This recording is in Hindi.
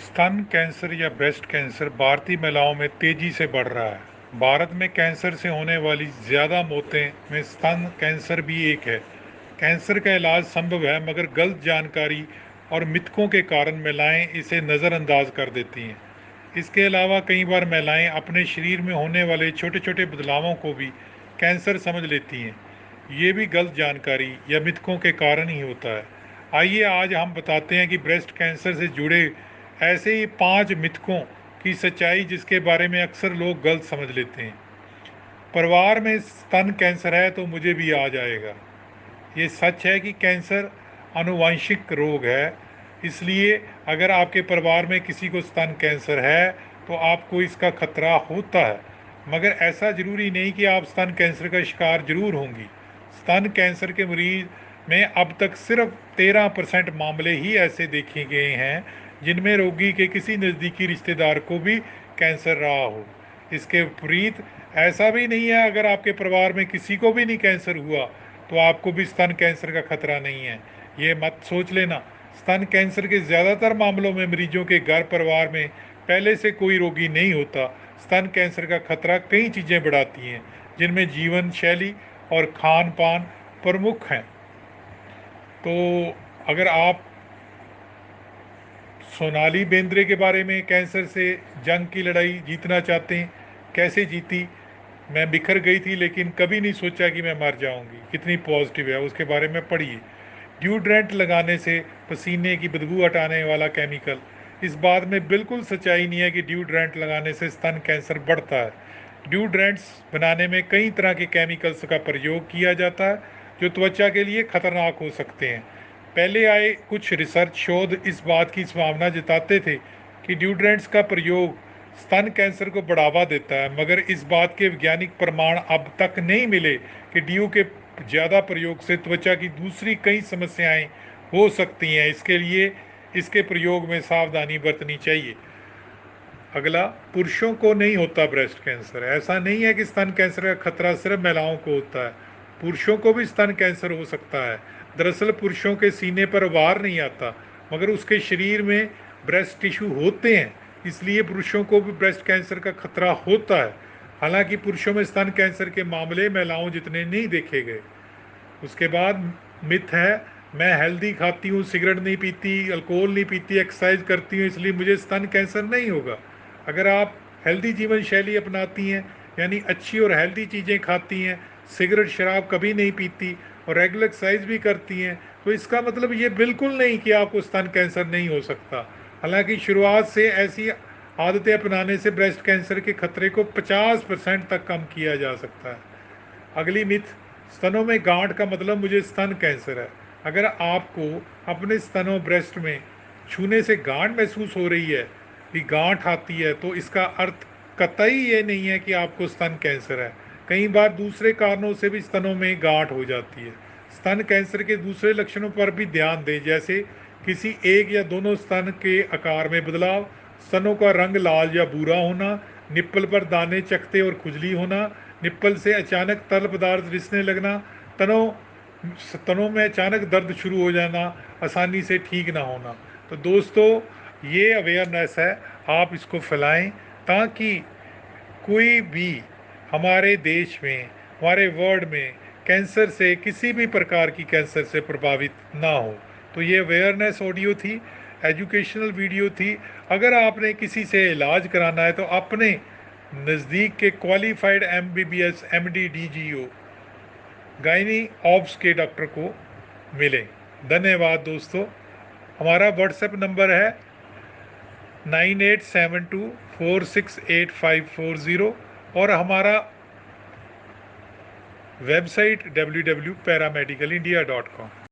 स्तन कैंसर या ब्रेस्ट कैंसर भारतीय महिलाओं में तेजी से बढ़ रहा है। भारत में कैंसर से होने वाली ज़्यादा मौतें में स्तन कैंसर भी एक है। कैंसर का इलाज संभव है, मगर गलत जानकारी और मिथकों के कारण महिलाएं इसे नज़रअंदाज कर देती हैं। इसके अलावा कई बार महिलाएं अपने शरीर में होने वाले छोटे छोटे बदलावों को भी कैंसर समझ लेती हैं। ये भी गलत जानकारी या मिथकों के कारण ही होता है। आइए आज हम बताते हैं कि ब्रेस्ट कैंसर से जुड़े ऐसे ही 5 मिथकों की सच्चाई जिसके बारे में अक्सर लोग गलत समझ लेते हैं। परिवार में स्तन कैंसर है तो मुझे भी आ जाएगा। ये सच है कि कैंसर आनुवंशिक रोग है, इसलिए अगर आपके परिवार में किसी को स्तन कैंसर है तो आपको इसका खतरा होता है। मगर ऐसा ज़रूरी नहीं कि आप स्तन कैंसर का शिकार जरूर होंगी। स्तन कैंसर के मरीज में अब तक सिर्फ 13% मामले ही ऐसे देखे गए हैं जिनमें रोगी के किसी नज़दीकी रिश्तेदार को भी कैंसर रहा हो। इसके विपरीत ऐसा भी नहीं है, अगर आपके परिवार में किसी को भी नहीं कैंसर हुआ तो आपको भी स्तन कैंसर का खतरा नहीं है। ये मत सोच लेना। स्तन कैंसर के ज़्यादातर मामलों में मरीजों के घर परिवार में पहले से कोई रोगी नहीं होता। स्तन कैंसर का खतरा कई चीज़ें बढ़ाती हैं, जिनमें जीवन शैली और खान पान प्रमुख हैं। तो अगर आप सोनाली बेंद्रे के बारे में, कैंसर से जंग की लड़ाई जीतना चाहते हैं, कैसे जीती, मैं बिखर गई थी लेकिन कभी नहीं सोचा कि मैं मर जाऊंगी, कितनी पॉजिटिव है, उसके बारे में पढ़िए। ड्यूड्रेंट लगाने से पसीने की बदबू हटाने वाला केमिकल, इस बात में बिल्कुल सच्चाई नहीं है कि ड्यूड्रेंट लगाने से स्तन कैंसर बढ़ता है। ड्यूड्रेंट्स बनाने में कई तरह के केमिकल्स का प्रयोग किया जाता है जो त्वचा के लिए खतरनाक हो सकते हैं। पहले आए कुछ रिसर्च शोध इस बात की संभावना जताते थे कि ड्यूड्रेंट्स का प्रयोग स्तन कैंसर को बढ़ावा देता है, मगर इस बात के वैज्ञानिक प्रमाण अब तक नहीं मिले कि ड्यू के ज़्यादा प्रयोग से त्वचा की दूसरी कई समस्याएं हो सकती हैं। इसके लिए इसके प्रयोग में सावधानी बरतनी चाहिए। अगला, पुरुषों को नहीं होता ब्रेस्ट कैंसर। ऐसा नहीं है कि स्तन कैंसर का खतरा सिर्फ महिलाओं को होता है, पुरुषों को भी स्तन कैंसर हो सकता है। दरअसल पुरुषों के सीने पर वार नहीं आता, मगर उसके शरीर में ब्रेस्ट टिश्यू होते हैं, इसलिए पुरुषों को भी ब्रेस्ट कैंसर का खतरा होता है। हालांकि पुरुषों में स्तन कैंसर के मामले महिलाओं जितने नहीं देखे गए। उसके बाद मिथ है, मैं हेल्दी खाती हूँ, सिगरेट नहीं पीती, अल्कोहल नहीं पीती, एक्सरसाइज करती हूँ, इसलिए मुझे स्तन कैंसर नहीं होगा। अगर आप हेल्दी जीवन शैली अपनाती हैं, यानी अच्छी और हेल्दी चीज़ें खाती हैं, सिगरेट शराब कभी नहीं पीती और रेगुलर एक्सरसाइज भी करती हैं, तो इसका मतलब ये बिल्कुल नहीं कि आपको स्तन कैंसर नहीं हो सकता। हालांकि शुरुआत से ऐसी आदतें अपनाने से ब्रेस्ट कैंसर के खतरे को 50% तक कम किया जा सकता है। अगली मिथ, स्तनों में गांठ का मतलब मुझे स्तन कैंसर है। अगर आपको अपने स्तनों ब्रेस्ट में छूने से गांठ महसूस हो रही है, कि गांठ आती है, तो इसका अर्थ कतई ये नहीं है कि आपको स्तन कैंसर है। कई बार दूसरे कारणों से भी स्तनों में गांठ हो जाती है। स्तन कैंसर के दूसरे लक्षणों पर भी ध्यान दें, जैसे किसी एक या दोनों स्तन के आकार में बदलाव, स्तनों का रंग लाल या भूरा होना, निप्पल पर दाने, चकत्ते और खुजली होना, निप्पल से अचानक तरल पदार्थ रिसने लगना, तनों तनों में अचानक दर्द शुरू हो जाना, आसानी से ठीक ना होना। तो दोस्तों, ये अवेयरनेस है, आप इसको फैलाएं ताकि कोई भी हमारे देश में, हमारे वर्ल्ड में कैंसर से, किसी भी प्रकार की कैंसर से प्रभावित ना हो। तो ये अवेयरनेस ऑडियो थी, एजुकेशनल वीडियो थी। अगर आपने किसी से इलाज कराना है तो अपने नज़दीक के qualified MBBS MD DGO gynae obs के डॉक्टर को मिलें। धन्यवाद दोस्तों। हमारा व्हाट्सएप नंबर है 9872468540 और हमारा वेबसाइट www.paramedicalindia.com।